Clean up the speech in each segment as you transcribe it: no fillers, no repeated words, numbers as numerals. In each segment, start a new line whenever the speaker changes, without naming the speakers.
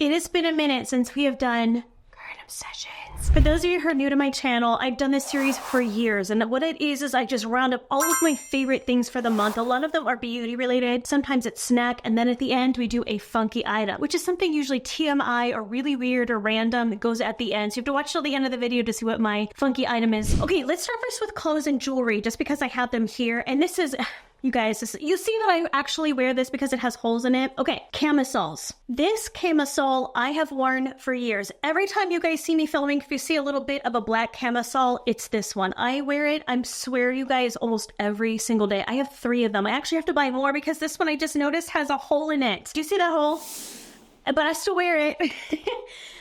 It has been a minute since we have done current obsessions. For those of you who are new to my channel, I've done this series for years, and what it is I just round up all of my favorite things for the month. A lot of them are beauty related, sometimes it's snack, and then at the end we do a funky item, which is something usually TMI or really weird or random. It goes at the end, so you have to watch till the end of the video to see what my funky item is. Okay, let's start first with clothes and jewelry, just because I have them here, and this is... You guys, you see that I actually wear this because it has holes in it? Okay, camisoles. This camisole I have worn for years. Every time you guys see me filming, if you see a little bit of a black camisole, it's this one. I wear it, I swear you guys, almost every single day. I have 3 of them. I actually have to buy more because this one I just noticed has a hole in it. Do you see that hole? But I still wear it.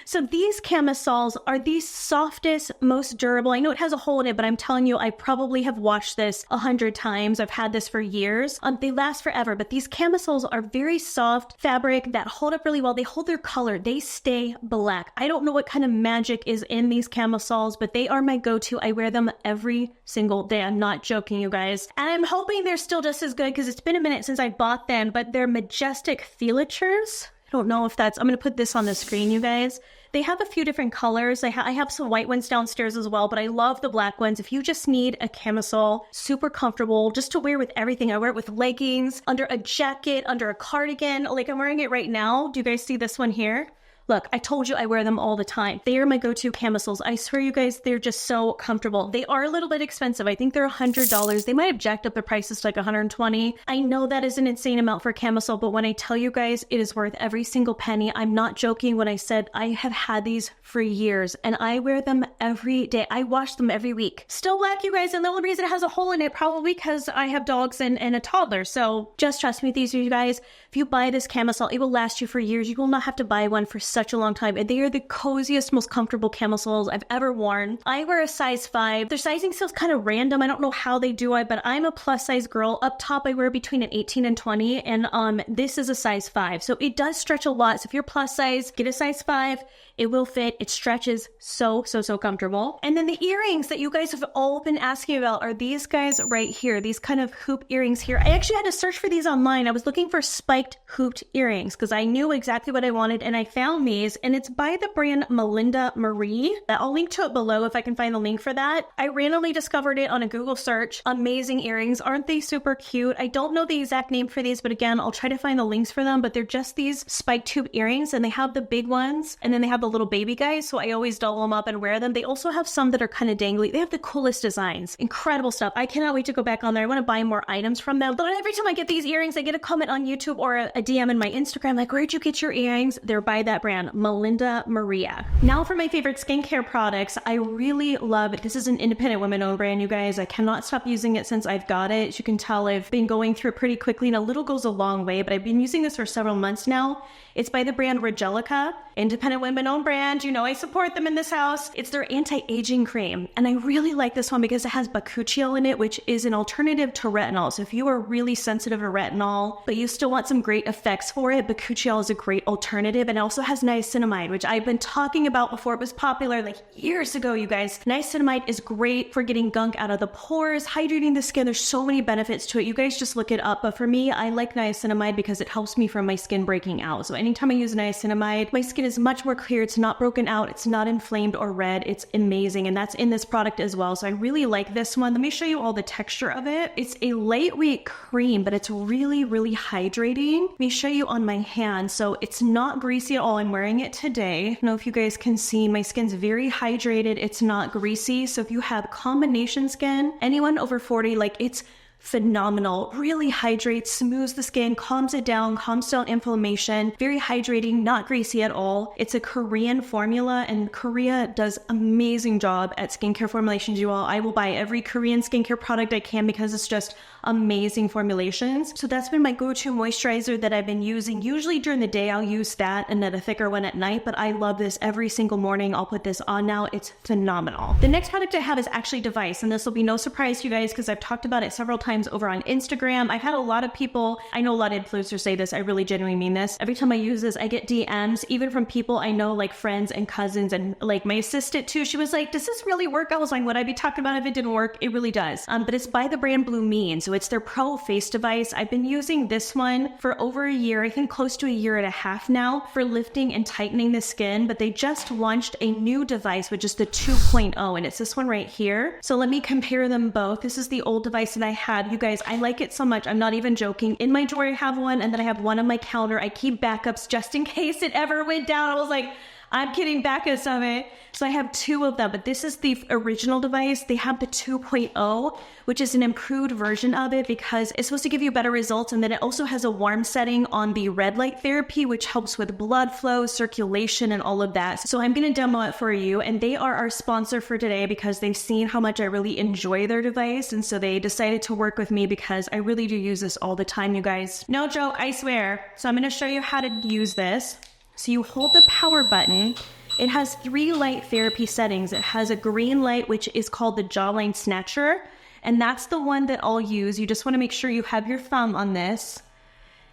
So these camisoles are the softest, most durable. I know it has a hole in it, but I'm telling you, I probably have washed this 100 times. I've had this for years. They last forever, but these camisoles are very soft fabric that hold up really well. They hold their color. They stay black. I don't know what kind of magic is in these camisoles, but they are my go-to. I wear them every single day. I'm not joking, you guys. And I'm hoping they're still just as good because it's been a minute since I bought them, but they're majestic filatures. I don't know if that's, I'm going to put this on the screen, you guys. They have a few different colors. I have some white ones downstairs as well, but I love the black ones. If you just need a camisole, super comfortable, just to wear with everything. I wear it with leggings, under a jacket, under a cardigan. Like I'm wearing it right now. Do you guys see this one here? Look, I told you I wear them all the time. They are my go-to camisoles. I swear you guys, they're just so comfortable. They are a little bit expensive. I think they're $100. They might have jacked up the prices to like $120. I know that is an insane amount for a camisole, but when I tell you guys it is worth every single penny, I'm not joking when I said I have had these for years and I wear them every day. I wash them every week. Still black, you guys, and the only reason it has a hole in it probably because I have dogs and a toddler. So just trust me with these, you guys. If you buy this camisole, it will last you for years. You will not have to buy one for such a long time, and they are the coziest, most comfortable camisoles I've ever worn. I wear a size 5. Their sizing feels kind of random. I don't know how they do it, but I'm a plus size girl. Up top, I wear between an 18 and 20, and this is a size 5. So it does stretch a lot. So if you're plus size, get a size 5. It will fit. It stretches so comfortable. And then the earrings that you guys have all been asking about are these guys right here. These kind of hoop earrings here. I actually had to search for these online. I was looking for spiked hooped earrings because I knew exactly what I wanted, and I found these, and it's by the brand Marlena Marie. I'll link to it below if I can find the link for that. I randomly discovered it on a Google search. Amazing earrings. Aren't they super cute? I don't know the exact name for these, but again, I'll try to find the links for them, but they're just these spiked hoop earrings, and they have the big ones, and then they have the little baby guys, so I always double them up and wear them. They also have some that are kind of dangly. They have the coolest designs. Incredible stuff. I cannot wait to go back on there. I want to buy more items from them. But every time I get these earrings, I get a comment on YouTube or a DM in my Instagram like, where'd you get your earrings? They're by that brand, Melinda Maria. Now for my favorite skincare products. I really love it. This is an independent women-owned brand, you guys. I cannot stop using it since I've got it. As you can tell, I've been going through it pretty quickly, and a little goes a long way, but I've been using this for several months now. It's by the brand Regelica, independent women-owned brand. You know I support them in this house. It's their anti-aging cream, and I really like this one because it has bakuchiol in it, which is an alternative to retinol. So if you are really sensitive to retinol, but you still want some great effects for it, bakuchiol is a great alternative, and it also has niacinamide, which I've been talking about before it was popular like years ago, you guys. Niacinamide is great for getting gunk out of the pores, hydrating the skin. There's so many benefits to it. You guys just look it up, but for me, I like niacinamide because it helps me from my skin breaking out. So anytime I use niacinamide, my skin is much more clear. It's not broken out. It's not inflamed or red. It's amazing. And that's in this product as well. So I really like this one. Let me show you all the texture of it. It's a lightweight cream, but it's really hydrating. Let me show you on my hand. So it's not greasy at all. I'm wearing it today. I don't know if you guys can see, my skin's very hydrated. It's not greasy. So if you have combination skin, anyone over 40, like it's phenomenal. Really hydrates, smooths the skin, calms it down, calms down inflammation. Very hydrating, not greasy at all. It's a Korean formula, and Korea does amazing job at skincare formulations, you all. I will buy every Korean skincare product I can because it's just amazing formulations. So that's been my go-to moisturizer that I've been using. Usually during the day, I'll use that and then a thicker one at night, but I love this every single morning. I'll put this on now. It's phenomenal. The next product I have is actually a device, and this will be no surprise to you guys because I've talked about it several times times over on Instagram. I've had a lot of people, I know a lot of influencers say this, I really genuinely mean this. Every time I use this, I get DMs, even from people I know, like friends and cousins, and like my assistant too. She was like, does this really work? I was like, would I be talking about if it didn't work? It really does. But it's by the brand Blue Mean. So it's their Pro Face device. I've been using this one for over a year, I think close to a year and a half now, for lifting and tightening the skin. But they just launched a new device, which is the 2.0, and it's this one right here. So let me compare them both. This is the old device that I had. You guys, I like it so much. I'm not even joking. In my drawer, I have one, and then I have one on my counter. I keep backups just in case it ever went down. I was like, I'm kidding, backups of it. So I have two of them, but this is the original device. They have the 2.0, which is an improved version of it because it's supposed to give you better results. And then it also has a warm setting on the red light therapy, which helps with blood flow, circulation, and all of that. So I'm going to demo it for you. And they are our sponsor for today because they've seen how much I really enjoy their device. And so they decided to work with me because I really do use this all the time, you guys. No joke, I swear. So I'm going to show you how to use this. So you hold the power button. It has 3 light therapy settings. It has a green light, which is called the Jawline Snatcher. And that's the one that I'll use. You just want to make sure you have your thumb on this.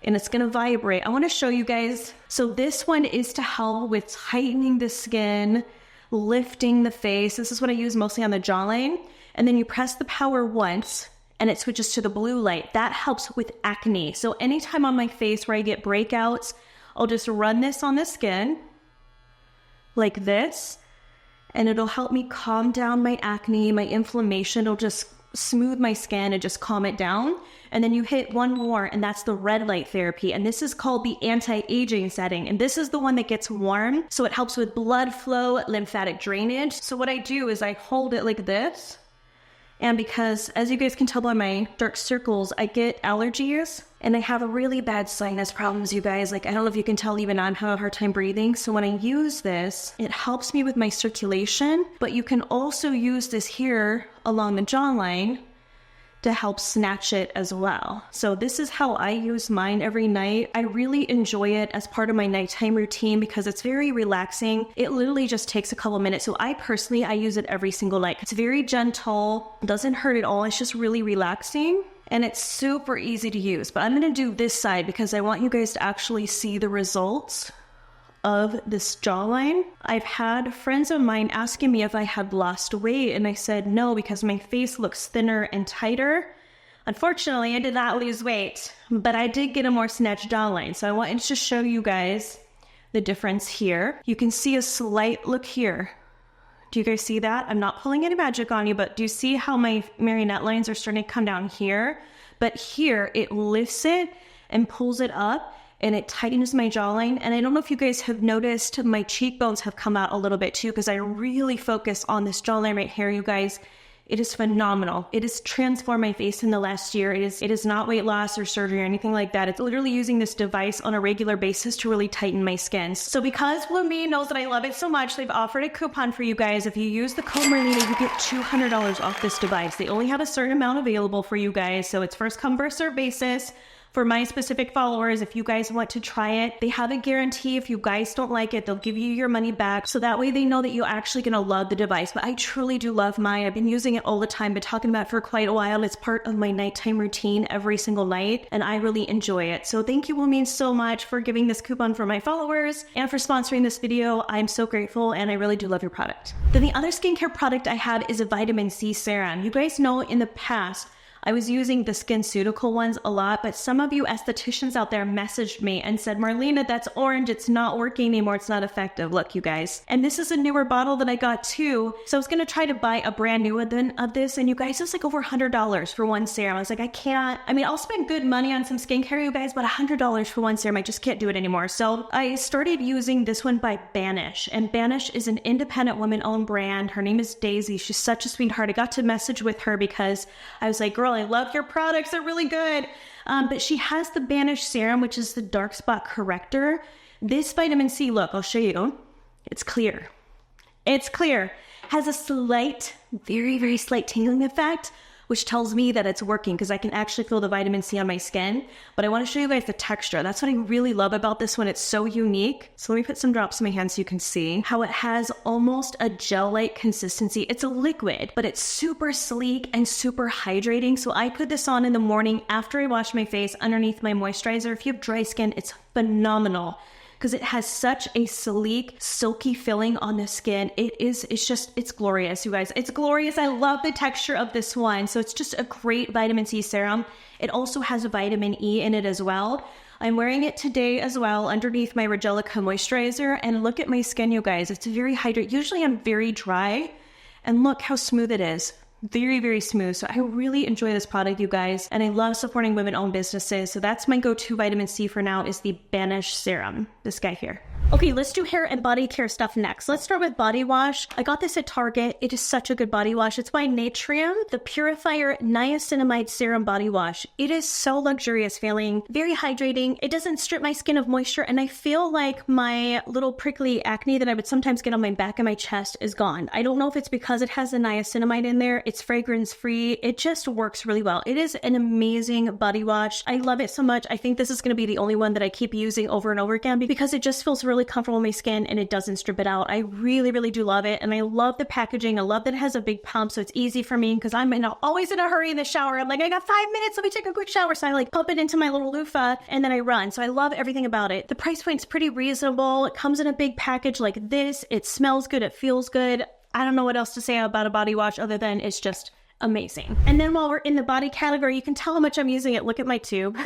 And it's going to vibrate. I want to show you guys. So this one is to help with tightening the skin, lifting the face. This is what I use mostly on the jawline. And then you press the power once, and it switches to the blue light. That helps with acne. So anytime on my face where I get breakouts, I'll just run this on the skin like this, and it'll help me calm down my acne, my inflammation. It'll just smooth my skin and just calm it down. And then you hit one more, and that's the red light therapy. And this is called the anti-aging setting. And this is the one that gets warm. So it helps with blood flow, lymphatic drainage. So what I do is I hold it like this. And because, as you guys can tell by my dark circles, I get allergies and I have a really bad sinus problems, you guys. Like, I don't know if you can tell, even I'm having a hard time breathing. So when I use this, it helps me with my circulation, but you can also use this here along the jawline to help snatch it as well. So this is how I use mine every night. I really enjoy it as part of my nighttime routine because it's very relaxing. It literally just takes a couple minutes. So I use it every single night. It's very gentle, doesn't hurt at all. It's just really relaxing. And it's super easy to use. But I'm gonna do this side because I want you guys to actually see the results of this jawline. I've had friends of mine asking me if I had lost weight, and I said no because my face looks thinner and tighter. Unfortunately, I did not lose weight, but I did get a more snatched jawline. So I wanted to show you guys the difference here. You can see a slight look here. Do you guys see that? I'm not pulling any magic on you, but do you see how my marionette lines are starting to come down here? But here, it lifts it and pulls it up, and it tightens my jawline. And I don't know if you guys have noticed, my cheekbones have come out a little bit too, because I really focus on this jawline right here, you guys. It is phenomenal. It has transformed my face in the last year. It is not weight loss or surgery or anything like that. It's literally using this device on a regular basis to really tighten my skin. So because Blue Mean knows that I love it so much, they've offered a coupon for you guys. If you use the code Marlena, you get $200 off this device. They only have a certain amount available for you guys, so it's first come, first serve basis. For my specific followers, if you guys want to try it, they have a guarantee. If you guys don't like it, they'll give you your money back. So that way they know that you're actually going to love the device. But I truly do love mine. I've been using it all the time, been talking about it for quite a while. It's part of my nighttime routine every single night, and I really enjoy it. So thank you, Blue Mean, so much for giving this coupon for my followers and for sponsoring this video. I'm so grateful, and I really do love your product. Then the other skincare product I have is a vitamin C serum. You guys know in the past, I was using the SkinCeutical ones a lot, but some of you estheticians out there messaged me and said, Marlena, that's orange. It's not working anymore. It's not effective. Look, you guys. And this is a newer bottle that I got too. So I was going to try to buy a brand new one of this. And you guys, it's like over $100 for one serum. I was like, I can't. I mean, I'll spend good money on some skincare, you guys, but $100 for one serum, I just can't do it anymore. So I started using this one by Banish. And Banish is an independent woman-owned brand. Her name is Daisy. She's such a sweetheart. I got to message with her because I was like, girl, I love your products. They're really good. But she has the Banish serum, which is the dark spot corrector. This vitamin C, look, I'll show you. It's clear. It's clear. Has a slight, very, very slight tingling effect which tells me that it's working because I can actually feel the vitamin C on my skin. But I want to show you guys the texture. That's what I really love about this one. It's so unique. So let me put some drops in my hand so you can see how it has almost a gel-like consistency. It's a liquid, but it's super sleek and super hydrating. So I put this on in the morning after I wash my face underneath my moisturizer. If you have dry skin, it's phenomenal because it has such a sleek, silky feeling on the skin. It's glorious, you guys. It's glorious. I love the texture of this one. So it's just a great vitamin C serum. It also has a vitamin E in it as well. I'm wearing it today as well underneath my Regelica moisturizer. And look at my skin, you guys. It's very hydrated. Usually I'm very dry. And look how smooth it is. Very, very smooth. So I really enjoy this product, you guys. And I love supporting women-owned businesses. So that's my go-to vitamin C for now is the Banish Serum. This guy here. Okay, let's do hair and body care stuff next. Let's start with body wash. I got this at Target. It is such a good body wash. It's by Natrium, the Purifier Niacinamide Serum Body Wash. It is so luxurious feeling, very hydrating. It doesn't strip my skin of moisture, and I feel like my little prickly acne that I would sometimes get on my back and my chest is gone. I don't know if it's because it has the niacinamide in there. It's fragrance-free. It just works really well. It is an amazing body wash. I love it so much. I think this is going to be the only one that I keep using over and over again because it just feels really comfortable in my skin and it doesn't strip it out. I really, really do love it. And I love the packaging. I love that it has a big pump, so it's easy for me because I'm always in a hurry in the shower. I'm like, I got 5 minutes. Let me take a quick shower. So I like pump it into my little loofah and then I run. So I love everything about it. The price point's pretty reasonable. It comes in a big package like this. It smells good. It feels good. I don't know what else to say about a body wash other than it's just amazing. And then while we're in the body category, you can tell how much I'm using it. Look at my tube.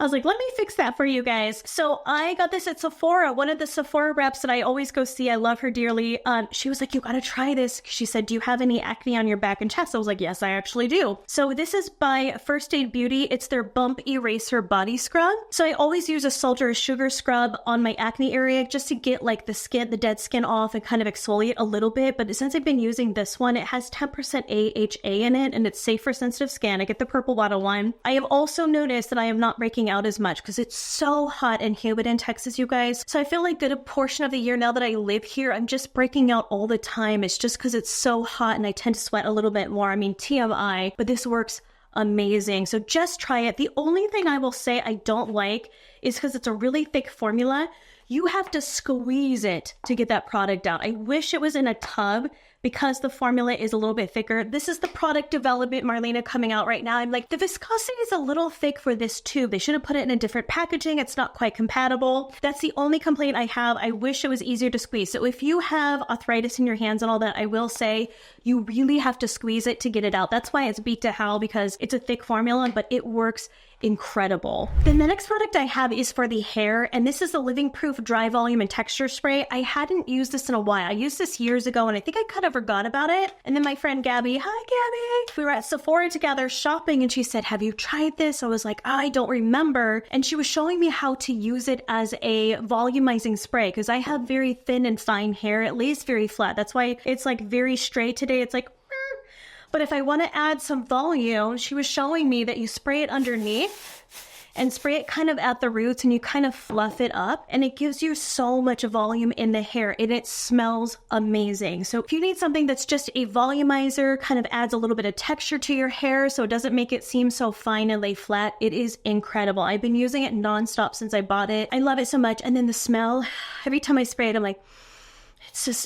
I was like, let me fix that for you guys. So I got this at Sephora. One of the Sephora reps that I always go see, I love her dearly. She was like, you gotta try this. She said, do you have any acne on your back and chest? I was like, yes, I actually do. So this is by First Aid Beauty. It's their Bump Eraser Body Scrub. So I always use a salt or a sugar scrub on my acne area just to get like the dead skin off and kind of exfoliate a little bit. But since I've been using this one, it has 10% AHA in it and it's safe for sensitive skin. I get the purple bottle one. I have also noticed that I am not breaking out as much because it's so hot and humid in Texas, you guys. So I feel like a portion of the year now that I live here, I'm just breaking out all the time. It's just because it's so hot and I tend to sweat a little bit more. I mean, TMI, but this works amazing. So just try it. The only thing I will say I don't like is because it's a really thick formula. You have to squeeze it to get that product out. I wish it was in a tub because the formula is a little bit thicker. This is the product development Marlena coming out right now. I'm like, the viscosity is a little thick for this tube. They should have put it in a different packaging. It's not quite compatible. That's the only complaint I have. I wish it was easier to squeeze. So if you have arthritis in your hands and all that, I will say you really have to squeeze it to get it out. That's why it's beat to hell because it's a thick formula, but it works incredible. Then the next product I have is for the hair, and this is the Living Proof Dry Volume and Texture Spray. I hadn't used this in a while. I used this years ago and I think I kind of forgot about it. And then my friend Gabby, hi Gabby, we were at Sephora together shopping and she said, have you tried this? I was like, I don't remember. And she was showing me how to use it as a volumizing spray because I have very thin and fine hair. It lays very flat. That's why it's like very straight today. It's like, but if I want to add some volume, she was showing me that you spray it underneath and spray it kind of at the roots and you kind of fluff it up and it gives you so much volume in the hair and it smells amazing. So if you need something that's just a volumizer, kind of adds a little bit of texture to your hair so it doesn't make it seem so fine and lay flat, it is incredible. I've been using it nonstop since I bought it. I love it so much. And then the smell, every time I spray it, I'm like,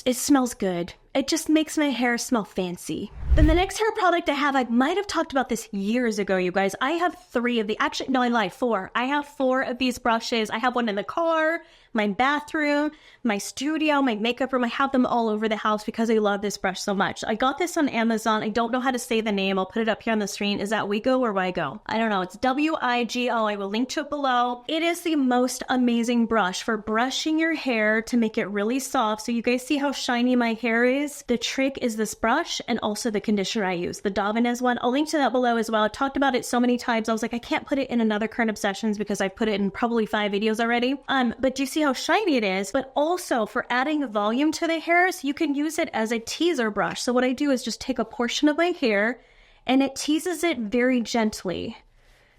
it smells good. It just makes my hair smell fancy. Then the next hair product I have, I might have talked about this years ago, you guys. I have 3 of the, actually, no, I lied, 4. I have 4 of these brushes. I have one in the car, my bathroom, my studio, my makeup room. I have them all over the house because I love this brush so much. I got this on Amazon. I don't know how to say the name. I'll put it up here on the screen. Is that Wigo or Wigo? I don't know. It's W-I-G-O. I will link to it below. It is the most amazing brush for brushing your hair to make it really soft. So you guys see how shiny my hair is? The trick is this brush and also the conditioner I use, the Davines one. I'll link to that below as well. I talked about it so many times. I was like, I can't put it in another Current Obsessions because I've put it in probably 5 videos already. But do you see how shiny it is? But also for adding volume to the hairs, you can use it as a teaser brush. So what I do is just take a portion of my hair and it teases it very gently,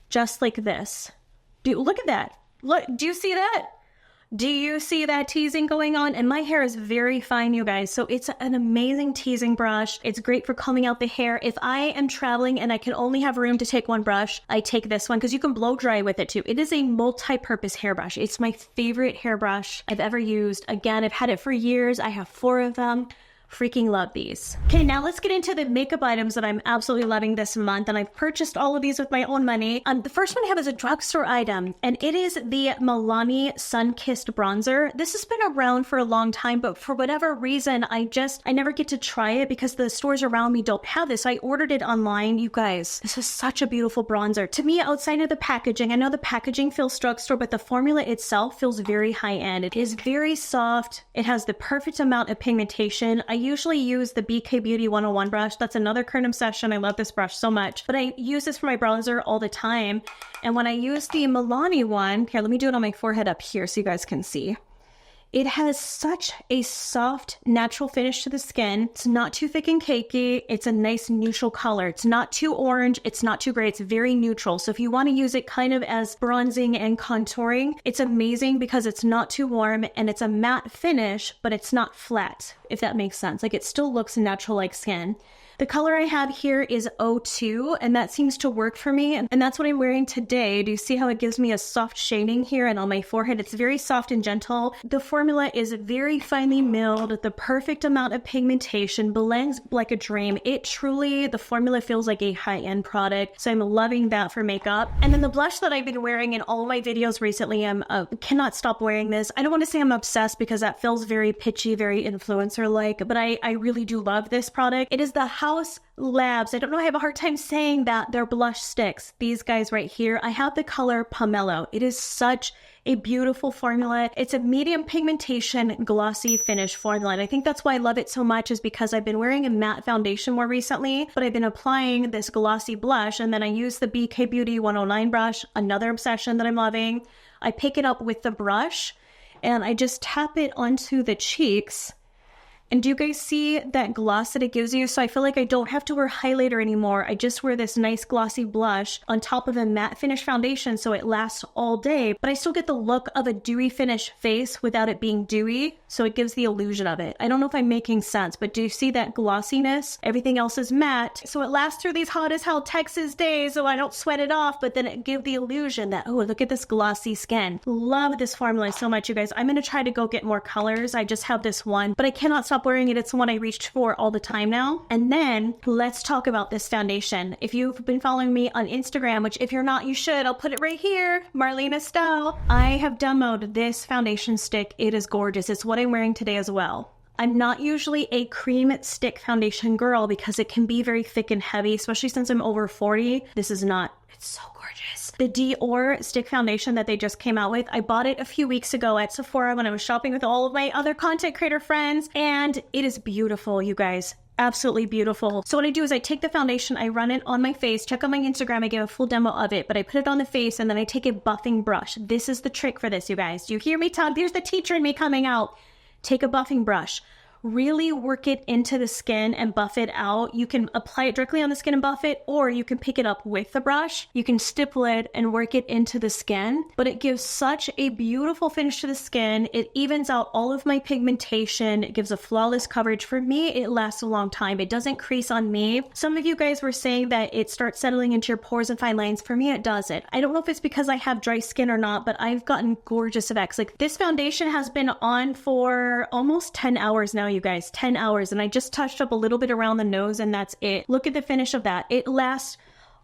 just like this. Look at that. Look, do you see that? Do you see that teasing going on? And my hair is very fine, you guys. So it's an amazing teasing brush. It's great for combing out the hair. If I am traveling and I can only have room to take one brush, I take this one because you can blow dry with it too. It is a multi-purpose hairbrush. It's my favorite hairbrush I've ever used. Again, I've had it for years. I have 4 of them. Freaking love these. Okay, now let's get into the makeup items that I'm absolutely loving this month, and I've purchased all of these with my own money. The first one I have is a drugstore item, and it is the Milani Sun-Kissed Bronzer. This has been around for a long time, but for whatever reason, I never get to try it because the stores around me don't have this. I ordered it online. You guys, this is such a beautiful bronzer. To me, outside of the packaging, I know the packaging feels drugstore, but the formula itself feels very high-end. It is very soft. It has the perfect amount of pigmentation. I usually use the BK Beauty 101 brush. That's another current obsession. I love this brush so much, but I use this for my bronzer all the time. And when I use the Milani one, here, let me do it on my forehead up here so you guys can see. It has such a soft, natural finish to the skin. It's not too thick and cakey. It's a nice neutral color. It's not too orange. It's not too gray. It's very neutral. So if you want to use it kind of as bronzing and contouring, it's amazing because it's not too warm and it's a matte finish, but it's not flat, if that makes sense. Like, it still looks natural like skin. The color I have here is 02, and that seems to work for me, and that's what I'm wearing today. Do you see how it gives me a soft shading here and on my forehead? It's very soft and gentle. The formula is very finely milled, the perfect amount of pigmentation, blends like a dream. It truly, the formula feels like a high-end product, so I'm loving that for makeup. And then the blush that I've been wearing in all my videos recently, I cannot stop wearing this. I don't want to say I'm obsessed because that feels very pitchy, very influencer-like, but I really do love this product. It is the House Labs. I don't know, I have a hard time saying that. They're blush sticks. These guys right here. I have the color Pomelo. It is such a beautiful formula. It's a medium pigmentation, glossy finish formula. And I think that's why I love it so much, is because I've been wearing a matte foundation more recently, but I've been applying this glossy blush, and then I use the BK Beauty 109 brush, another obsession that I'm loving. I pick it up with the brush and I just tap it onto the cheeks. And do you guys see that gloss that it gives you? So I feel like I don't have to wear highlighter anymore. I just wear this nice glossy blush on top of a matte finish foundation, so it lasts all day, but I still get the look of a dewy finish face without it being dewy, so it gives the illusion of it. I don't know if I'm making sense, but do you see that glossiness? Everything else is matte, so it lasts through these hot as hell Texas days, so I don't sweat it off, but then it gives the illusion that, oh, look at this glossy skin. Love this formula so much, you guys. I'm going to try to go get more colors. I just have this one, but I cannot stop wearing it. It's the one I reached for all the time now. And then let's talk about this foundation. If you've been following me on Instagram, which if you're not, you should, I'll put it right here, Marlena style. I have demoed this foundation stick. It is gorgeous. It's what I'm wearing today as well. I'm not usually a cream stick foundation girl because it can be very thick and heavy, especially since I'm over 40. This is not. It's so gorgeous. The Dior stick foundation that they just came out with, I bought it a few weeks ago at Sephora when I was shopping with all of my other content creator friends, and it is beautiful, you guys. Absolutely beautiful. So what I do is I take the foundation, I run it on my face. Check out my Instagram, I gave a full demo of it, but I put it on the face and then I take a buffing brush. This is the trick for this, you guys. Do you hear me talk? Here's the teacher in me coming out. Take a buffing brush. Really work it into the skin and buff it out. You can apply it directly on the skin and buff it, or you can pick it up with the brush. You can stipple it and work it into the skin, but it gives such a beautiful finish to the skin. It evens out all of my pigmentation. It gives a flawless coverage. For me, it lasts a long time. It doesn't crease on me. Some of you guys were saying that it starts settling into your pores and fine lines. For me, it doesn't. I don't know if it's because I have dry skin or not, but I've gotten gorgeous effects. Like, this foundation has been on for almost 10 hours now, you guys. 10 hours, and I just touched up a little bit around the nose, and that's it. Look at the finish of that. It lasts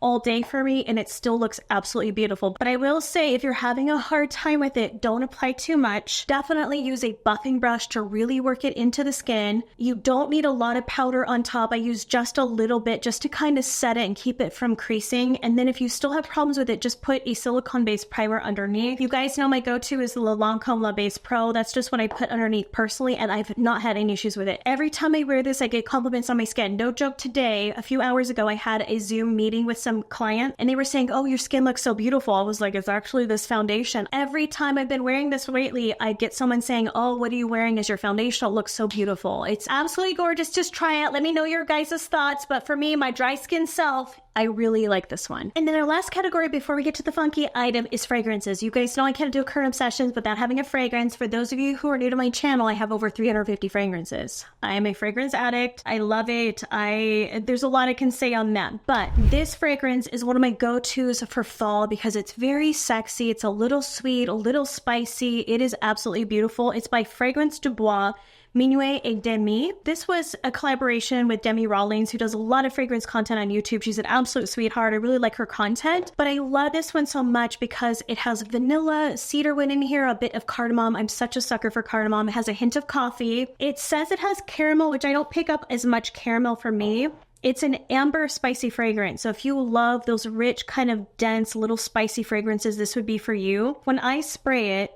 all day for me, and it still looks absolutely beautiful. But I will say, if you're having a hard time with it, don't apply too much. Definitely use a buffing brush to really work it into the skin. You don't need a lot of powder on top. I use just a little bit just to kind of set it and keep it from creasing. And then if you still have problems with it, just put a silicone-based primer underneath. You guys know my go-to is the Lancome La Base Pro. That's just what I put underneath personally, and I've not had any issues with it. Every time I wear this, I get compliments on my skin. No joke, today, a few hours ago, I had a Zoom meeting with some client and they were saying, oh, your skin looks so beautiful. I was like, it's actually this foundation. Every time I've been wearing this lately, I get someone saying, oh, what are you wearing as your foundation? It looks so beautiful. It's absolutely gorgeous. Just try it. Let me know your guys' thoughts. But for me, my dry skin self, I really like this one. And then our last category before we get to the funky item is fragrances. You guys know I can't do current obsessions without having a fragrance. For those of you who are new to my channel, I have over 350 fragrances. I am a fragrance addict. I love it. There's a lot I can say on that, but this fragrance is one of my go-tos for fall because it's very sexy. It's a little sweet, a little spicy. It is absolutely beautiful. It's by Fragrance du Bois, Minuit et Demi. This was a collaboration with Demi Rawlings, who does a lot of fragrance content on YouTube. She's an absolute sweetheart. I really like her content, but I love this one so much because it has vanilla, cedarwood in here, a bit of cardamom. I'm such a sucker for cardamom. It has a hint of coffee. It says it has caramel, which I don't pick up as much caramel for me. It's an amber spicy fragrance. So if you love those rich, kind of dense, little spicy fragrances, this would be for you. When I spray it,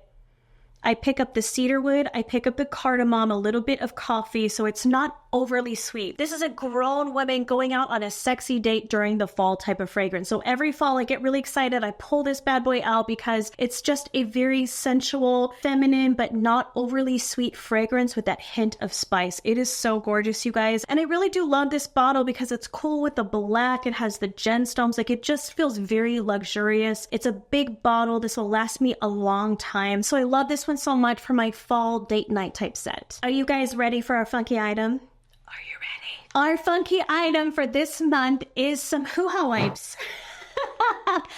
I pick up the cedarwood, I pick up the cardamom, a little bit of coffee, so it's not overly sweet. This is a grown woman going out on a sexy date during the fall type of fragrance. So every fall I get really excited. I pull this bad boy out because it's just a very sensual, feminine, but not overly sweet fragrance with that hint of spice. It is so gorgeous, you guys. And I really do love this bottle because it's cool with the black. It has the gemstones. Like, it just feels very luxurious. It's a big bottle. This will last me a long time. So I love this one so much for my fall date night type set. Are you guys ready for our funky item? Are you ready? Our funky item for this month is some hoo-ha wipes.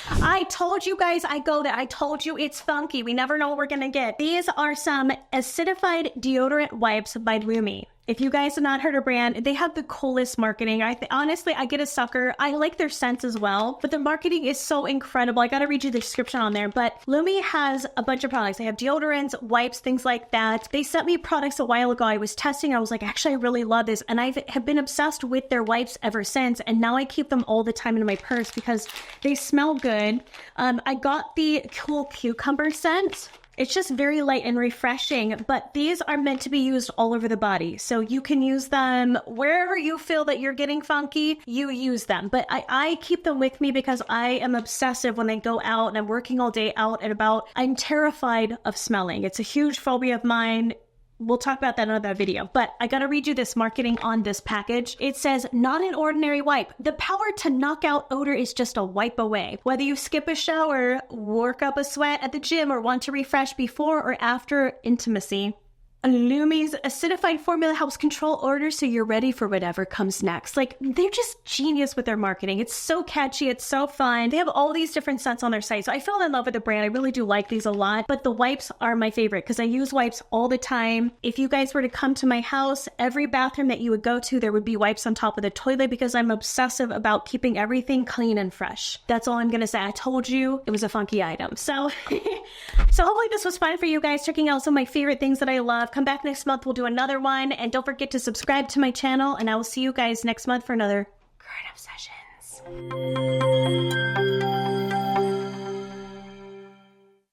I told you guys I go there. I told you it's funky. We never know what we're gonna get. These are some acidified deodorant wipes by Lumi. If you guys have not heard of brand, they have the coolest marketing. Honestly, I get a sucker. I like their scents as well, but the marketing is so incredible. I gotta read you the description on there, but Lumi has a bunch of products. They have deodorants, wipes, things like that. They sent me products a while ago. I was testing. I was like, actually, I really love this. And I have been obsessed with their wipes ever since. And now I keep them all the time in my purse because they smell good. I got the cool cucumber scent. It's just very light and refreshing, but these are meant to be used all over the body. So you can use them wherever you feel that you're getting funky, you use them. But I keep them with me because I am obsessive when I go out and I'm working all day out and about. I'm terrified of smelling. It's a huge phobia of mine. We'll talk about that in another video, but I gotta read you this marketing on this package. It says, not an ordinary wipe. The power to knock out odor is just a wipe away. Whether you skip a shower, work up a sweat at the gym, or want to refresh before or after intimacy, Lumi's acidified formula helps control odor so you're ready for whatever comes next. Like, they're just genius with their marketing. It's so catchy. It's so fun. They have all these different scents on their site. So I fell in love with the brand. I really do like these a lot, but the wipes are my favorite because I use wipes all the time. If you guys were to come to my house, every bathroom that you would go to, there would be wipes on top of the toilet because I'm obsessive about keeping everything clean and fresh. That's all I'm going to say. I told you it was a funky item. So, so hopefully this was fun for you guys, checking out some of my favorite things that I love. Come back next month. We'll do another one. And don't forget to subscribe to my channel. And I will see you guys next month for another Current Obsessions.